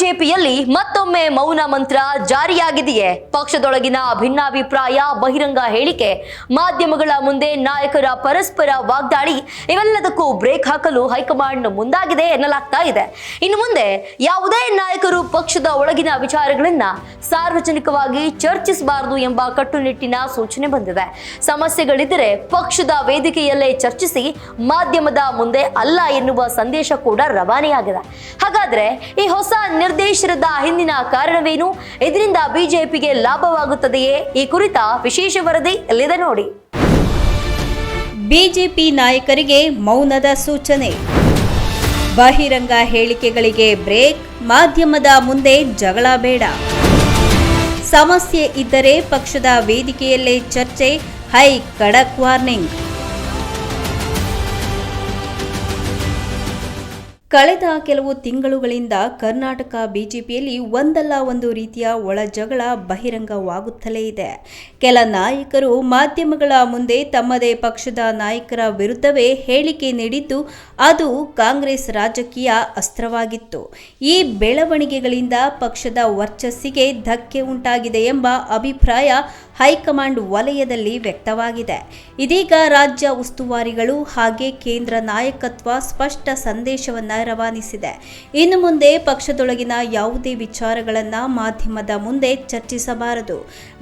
ಬಿಜೆಪಿಯಲ್ಲಿ ಮತ್ತೊಮ್ಮೆ ಮೌನ ಮಂತ್ರ ಜಾರಿಯಾಗಿದೆಯೇ? ಪಕ್ಷದೊಳಗಿನ ಭಿನ್ನಾಭಿಪ್ರಾಯ, ಬಹಿರಂಗ ಹೇಳಿಕೆ, ಮಾಧ್ಯಮಗಳ ಮುಂದೆ ನಾಯಕರ ಪರಸ್ಪರ ವಾಗ್ದಾಳಿ ಇವೆಲ್ಲದಕ್ಕೂ ಬ್ರೇಕ್ ಹಾಕಲು ಹೈಕಮಾಂಡ್ ಮುಂದಾಗಿದೆ ಎನ್ನಲಾಗ್ತಾ ಇದೆ. ಇನ್ನು ಮುಂದೆ ಯಾವುದೇ ನಾಯಕರು ಪಕ್ಷದ ಒಳಗಿನ ವಿಚಾರಗಳನ್ನ ಸಾರ್ವಜನಿಕವಾಗಿ ಚರ್ಚಿಸಬಾರದು ಎಂಬ ಕಟ್ಟುನಿಟ್ಟಿನ ಸೂಚನೆ ಬಂದಿದೆ. ಸಮಸ್ಯೆಗಳಿದ್ದರೆ ಪಕ್ಷದ ವೇದಿಕೆಯಲ್ಲೇ ಚರ್ಚಿಸಿ, ಮಾಧ್ಯಮದ ಮುಂದೆ ಅಲ್ಲ ಎನ್ನುವ ಸಂದೇಶ ಕೂಡ ರವಾನೆಯಾಗಿದೆ. ಹಾಗಾದ್ರೆ ಈ ಹೊಸ ನಿರ್ದೇಶನದ ಹಿಂದಿನ ಕಾರಣವೇನು? ಇದರಿಂದ ಬಿಜೆಪಿಗೆ ಲಾಭವಾಗುತ್ತದೆಯೇ? ಈ ಕುರಿತ ವಿಶೇಷ ವರದಿ ಇಲ್ಲಿದೆ ನೋಡಿ. ಬಿಜೆಪಿ ನಾಯಕರಿಗೆ ಮೌನದ ಸೂಚನೆ, ಬಹಿರಂಗ ಹೇಳಿಕೆಗಳಿಗೆ ಬ್ರೇಕ್, ಮಾಧ್ಯಮದ ಮುಂದೆ ಜಗಳ ಬೇಡ, ಸಮಸ್ಯೆ ಇದ್ದರೆ ಪಕ್ಷದ ವೇದಿಕೆಯಲ್ಲೇ ಚರ್ಚೆ, ಹೈ ಖಡಕ್ ವಾರ್ನಿಂಗ್. ಕಳೆದ ಕೆಲವು ತಿಂಗಳುಗಳಿಂದ ಕರ್ನಾಟಕ ಬಿಜೆಪಿಯಲ್ಲಿ ಒಂದಲ್ಲ ಒಂದು ರೀತಿಯ ಒಳಜಗಳ ಬಹಿರಂಗವಾಗುತ್ತಲೇ ಇದೆ. ಕೆಲ ನಾಯಕರು ಮಾಧ್ಯಮಗಳ ಮುಂದೆ ತಮ್ಮದೇ ಪಕ್ಷದ ನಾಯಕರ ವಿರುದ್ಧವೇ ಹೇಳಿಕೆ ನೀಡಿದ್ದು ಅದು ಕಾಂಗ್ರೆಸ್ ರಾಜಕೀಯ ಅಸ್ತ್ರವಾಗಿತ್ತು. ಈ ಬೆಳವಣಿಗೆಗಳಿಂದ ಪಕ್ಷದ ವರ್ಚಸ್ಸಿಗೆ ಧಕ್ಕೆ ಉಂಟಾಗಿದೆ ಎಂಬ ಅಭಿಪ್ರಾಯ ಹೈಕಮಾಂಡ್ ವಲಯದಲ್ಲಿ ವ್ಯಕ್ತವಾಗಿದೆ. ಇದೀಗ ರಾಜ್ಯ ಉಸ್ತುವಾರಿಗಳು ಹಾಗೆ ಕೇಂದ್ರ ನಾಯಕತ್ವ ಸ್ಪಷ್ಟ ಸಂದೇಶವನ್ನ ರವಾನಿಸಿದೆ. ಇನ್ನು ಮುಂದೆ ಪಕ್ಷದೊಳಗಿನ ಯಾವುದೇ ವಿಚಾರಗಳನ್ನು ಮಾಧ್ಯಮದ ಮುಂದೆ ಚರ್ಚಿಸಬಾರದು.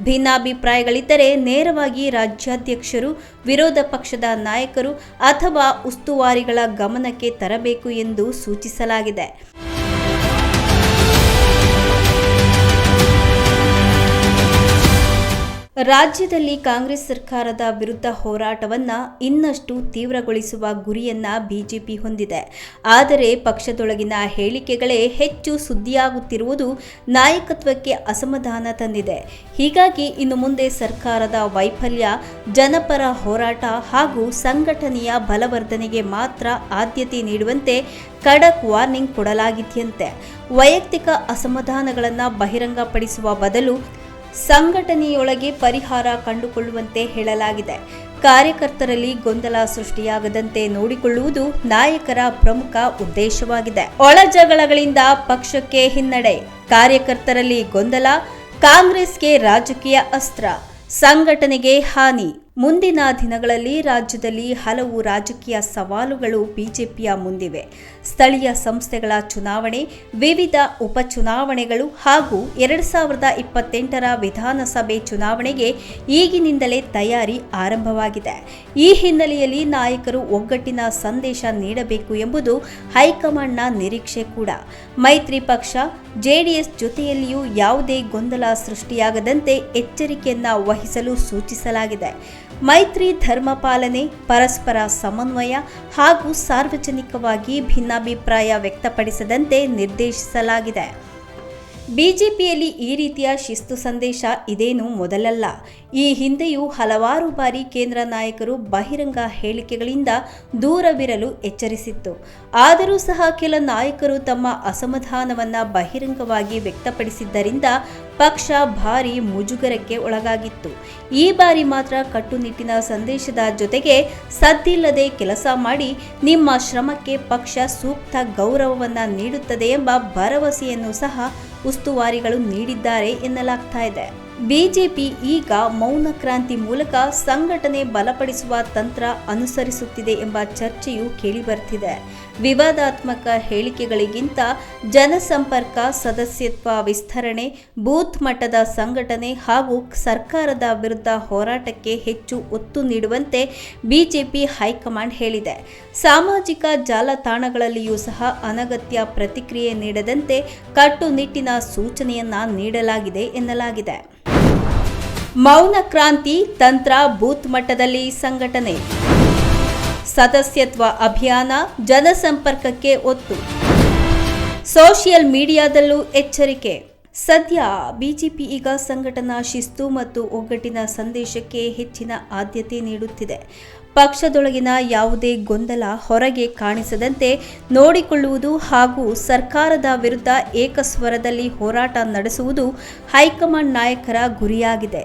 ಭಿನ್ನಾಭಿಪ್ರಾಯಗಳಿದ್ದರೆ ನೇರವಾಗಿ ರಾಜ್ಯಾಧ್ಯಕ್ಷರು, ವಿರೋಧ ಪಕ್ಷದ ನಾಯಕರು ಅಥವಾ ಉಸ್ತುವಾರಿಗಳ ಗಮನಕ್ಕೆ ತರಬೇಕು ಎಂದು ಸೂಚಿಸಲಾಗಿದೆ. ರಾಜ್ಯದಲ್ಲಿ ಕಾಂಗ್ರೆಸ್ ಸರ್ಕಾರದ ವಿರುದ್ಧ ಹೋರಾಟವನ್ನು ಇನ್ನಷ್ಟು ತೀವ್ರಗೊಳಿಸುವ ಗುರಿಯನ್ನ ಬಿಜೆಪಿ ಹೊಂದಿದೆ. ಆದರೆ ಪಕ್ಷದೊಳಗಿನ ಹೇಳಿಕೆಗಳೇ ಹೆಚ್ಚು ಸುದ್ದಿಯಾಗುತ್ತಿರುವುದು ನಾಯಕತ್ವಕ್ಕೆ ಅಸಮಾಧಾನ ತಂದಿದೆ. ಹೀಗಾಗಿ ಇನ್ನು ಮುಂದೆ ಸರ್ಕಾರದ ವೈಫಲ್ಯ, ಜನಪರ ಹೋರಾಟ ಹಾಗೂ ಸಂಘಟನೆಯ ಬಲವರ್ಧನೆಗೆ ಮಾತ್ರ ಆದ್ಯತೆ ನೀಡುವಂತೆ ಖಡಕ್ ವಾರ್ನಿಂಗ್ ಕೊಡಲಾಗಿದೆಯಂತೆ. ವೈಯಕ್ತಿಕ ಅಸಮಾಧಾನಗಳನ್ನು ಬಹಿರಂಗಪಡಿಸುವ ಬದಲು ಸಂಘಟನೆಯೊಳಗೆ ಪರಿಹಾರ ಕಂಡುಕೊಳ್ಳುವಂತೆ ಹೇಳಲಾಗಿದೆ. ಕಾರ್ಯಕರ್ತರಲ್ಲಿ ಗೊಂದಲ ಸೃಷ್ಟಿಯಾಗದಂತೆ ನೋಡಿಕೊಳ್ಳುವುದು ನಾಯಕರ ಪ್ರಮುಖ ಉದ್ದೇಶವಾಗಿದೆ. ಒಳಜಗಳಗಳಿಂದ ಪಕ್ಷಕ್ಕೆ ಹಿನ್ನಡೆ, ಕಾರ್ಯಕರ್ತರಲ್ಲಿ ಗೊಂದಲ, ಕಾಂಗ್ರೆಸ್ಗೆ ರಾಜಕೀಯ ಅಸ್ತ್ರ, ಸಂಘಟನೆಗೆ ಹಾನಿ. ಮುಂದಿನ ದಿನಗಳಲ್ಲಿ ರಾಜ್ಯದಲ್ಲಿ ಹಲವು ರಾಜಕೀಯ ಸವಾಲುಗಳು ಬಿಜೆಪಿಯ ಮುಂದಿವೆ. ಸ್ಥಳೀಯ ಸಂಸ್ಥೆಗಳ ಚುನಾವಣೆ, ವಿವಿಧ ಉಪಚುನಾವಣೆಗಳು ಹಾಗೂ 2028ರ ವಿಧಾನಸಭೆ ಚುನಾವಣೆಗೆ ಈಗಿನಿಂದಲೇ ತಯಾರಿ ಆರಂಭವಾಗಿದೆ. ಈ ಹಿನ್ನೆಲೆಯಲ್ಲಿ ನಾಯಕರು ಒಗ್ಗಟ್ಟಿನ ಸಂದೇಶ ನೀಡಬೇಕು ಎಂಬುದು ಹೈಕಮಾಂಡ್ನ ನಿರೀಕ್ಷೆ ಕೂಡ. ಮೈತ್ರಿ ಪಕ್ಷ ಜೆಡಿಎಸ್ ಜೊತೆಯಲ್ಲಿಯೂ ಯಾವುದೇ ಗೊಂದಲ ಸೃಷ್ಟಿಯಾಗದಂತೆ ಎಚ್ಚರಿಕೆಯನ್ನ ವಹಿಸಲು ಸೂಚಿಸಲಾಗಿದೆ. ಮೈತ್ರಿ ಧರ್ಮ ಪಾಲನೆ, ಪರಸ್ಪರ ಸಮನ್ವಯ ಹಾಗೂ ಸಾರ್ವಜನಿಕವಾಗಿ ಭಿನ್ನಾಭಿಪ್ರಾಯ ವ್ಯಕ್ತಪಡಿಸದಂತೆ ನಿರ್ದೇಶಿಸಲಾಗಿದೆ. ಬಿಜೆಪಿಯಲ್ಲಿ ಈ ರೀತಿಯ ಶಿಸ್ತು ಸಂದೇಶ ಇದೇನು ಮೊದಲಲ್ಲ. ಈ ಹಿಂದೆಯೂ ಹಲವಾರು ಬಾರಿ ಕೇಂದ್ರ ನಾಯಕರು ಬಹಿರಂಗ ಹೇಳಿಕೆಗಳಿಂದ ದೂರವಿರಲು ಎಚ್ಚರಿಸಿತ್ತು. ಆದರೂ ಸಹ ಕೆಲ ನಾಯಕರು ತಮ್ಮ ಅಸಮಾಧಾನವನ್ನು ಬಹಿರಂಗವಾಗಿ ವ್ಯಕ್ತಪಡಿಸಿದ್ದರಿಂದ ಪಕ್ಷ ಭಾರೀ ಮುಜುಗರಕ್ಕೆ ಒಳಗಾಗಿತ್ತು. ಈ ಬಾರಿ ಮಾತ್ರ ಕಟ್ಟುನಿಟ್ಟಿನ ಸಂದೇಶದ ಜೊತೆಗೆ ಸದ್ದಿಲ್ಲದೆ ಕೆಲಸ ಮಾಡಿ ನಿಮ್ಮ ಶ್ರಮಕ್ಕೆ ಪಕ್ಷ ಸೂಕ್ತ ಗೌರವವನ್ನು ನೀಡುತ್ತದೆ ಎಂಬ ಭರವಸೆಯನ್ನು ಸಹ ಉಸ್ತುವಾರಿಗಳು ನೀಡಿದ್ದಾರೆ ಎನ್ನಲಾಗ್ತಾ ಇದೆ. ಬಿಜೆಪಿ ಈಗ ಮೌನ ಕ್ರಾಂತಿ ಮೂಲಕ ಸಂಘಟನೆ ಬಲಪಡಿಸುವ ತಂತ್ರ ಅನುಸರಿಸುತ್ತಿದೆ ಎಂಬ ಚರ್ಚೆಯು ಕೇಳಿಬರ್ತಿದೆ. ವಿವಾದಾತ್ಮಕ ಹೇಳಿಕೆಗಳಿಗಿಂತ ಜನಸಂಪರ್ಕ, ಸದಸ್ಯತ್ವ ವಿಸ್ತರಣೆ, ಬೂತ್ ಮಟ್ಟದ ಸಂಘಟನೆ ಹಾಗೂ ಸರ್ಕಾರದ ವಿರುದ್ಧ ಹೋರಾಟಕ್ಕೆ ಹೆಚ್ಚು ಒತ್ತು ನೀಡುವಂತೆ ಬಿಜೆಪಿ ಹೈಕಮಾಂಡ್ ಹೇಳಿದೆ. ಸಾಮಾಜಿಕ ಜಾಲತಾಣಗಳಲ್ಲಿಯೂ ಸಹ ಅನಗತ್ಯ ಪ್ರತಿಕ್ರಿಯೆ ನೀಡದಂತೆ ಕಟ್ಟುನಿಟ್ಟಿನ ಸೂಚನೆಯನ್ನ ನೀಡಲಾಗಿದೆ ಎನ್ನಲಾಗಿದೆ. ಮೌನ ಕ್ರಾಂತಿ ತಂತ್ರ, ಬೂತ್ ಮಟ್ಟದಲ್ಲಿ ಸಂಘಟನೆ, ಸದಸ್ಯತ್ವ ಅಭಿಯಾನ, ಜನಸಂಪರ್ಕಕ್ಕೆ ಒತ್ತು, ಸೋಷಿಯಲ್ ಮೀಡಿಯಾದಲ್ಲೂ ಎಚ್ಚರಿಕೆ. ಸದ್ಯ ಬಿಜೆಪಿ ಈಗ ಸಂಘಟನಾ ಶಿಸ್ತು ಮತ್ತು ಒಗ್ಗಟ್ಟಿನ ಸಂದೇಶಕ್ಕೆ ಹೆಚ್ಚಿನ ಆದ್ಯತೆ ನೀಡುತ್ತಿದೆ. ಪಕ್ಷದೊಳಗಿನ ಯಾವುದೇ ಗೊಂದಲ ಹೊರಗೆ ಕಾಣಿಸದಂತೆ ನೋಡಿಕೊಳ್ಳುವುದು ಹಾಗೂ ಸರ್ಕಾರದ ವಿರುದ್ಧ ಏಕಸ್ವರದಲ್ಲಿ ಹೋರಾಟ ನಡೆಸುವುದು ಹೈಕಮಾಂಡ್ ನಾಯಕರ ಗುರಿಯಾಗಿದೆ.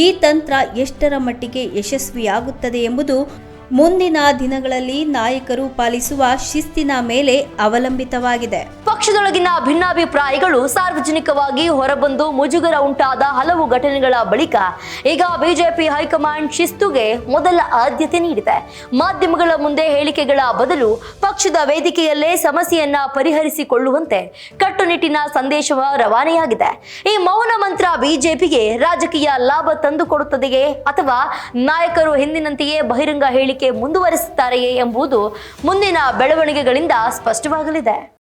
ಈ ತಂತ್ರ ಎಷ್ಟರ ಮಟ್ಟಿಗೆ ಯಶಸ್ವಿಯಾಗುತ್ತದೆ ಎಂಬುದು ಮುಂದಿನ ದಿನಗಳಲ್ಲಿ ನಾಯಕರು ಪಾಲಿಸುವ ಶಿಸ್ತಿನ ಮೇಲೆ ಅವಲಂಬಿತವಾಗಿದೆ. ಪಕ್ಷದೊಳಗಿನ ಭಿನ್ನಾಭಿಪ್ರಾಯಗಳು ಸಾರ್ವಜನಿಕವಾಗಿ ಹೊರಬಂದು ಮುಜುಗರ ಉಂಟಾದ ಹಲವು ಘಟನೆಗಳ ಬಳಿಕ ಈಗ ಬಿಜೆಪಿ ಹೈಕಮಾಂಡ್ ಶಿಸ್ತುಗೆ ಮೊದಲ ಆದ್ಯತೆ ನೀಡಿದೆ. ಮಾಧ್ಯಮಗಳ ಮುಂದೆ ಹೇಳಿಕೆಗಳ ಬದಲು ಪಕ್ಷದ ವೇದಿಕೆಯಲ್ಲೇ ಸಮಸ್ಯೆಯನ್ನ ಪರಿಹರಿಸಿಕೊಳ್ಳುವಂತೆ ಕಟ್ಟುನಿಟ್ಟಿನ ಸಂದೇಶ ರವಾನೆಯಾಗಿದೆ. ಈ ಮೌನ ಮಂತ್ರ ಬಿಜೆಪಿಗೆ ರಾಜಕೀಯ ಲಾಭ ತಂದುಕೊಡುತ್ತದೆಯೇ ಅಥವಾ ನಾಯಕರು ಹಿಂದಿನಂತೆಯೇ ಬಹಿರಂಗ ಹೇಳಿಕೆ ಮುಂದುವರಿಸುತ್ತಾರೆಯೇ ಎಂಬುದು ಮುಂದಿನ ಬೆಳವಣಿಗೆಗಳಿಂದ ಸ್ಪಷ್ಟವಾಗಲಿದೆ.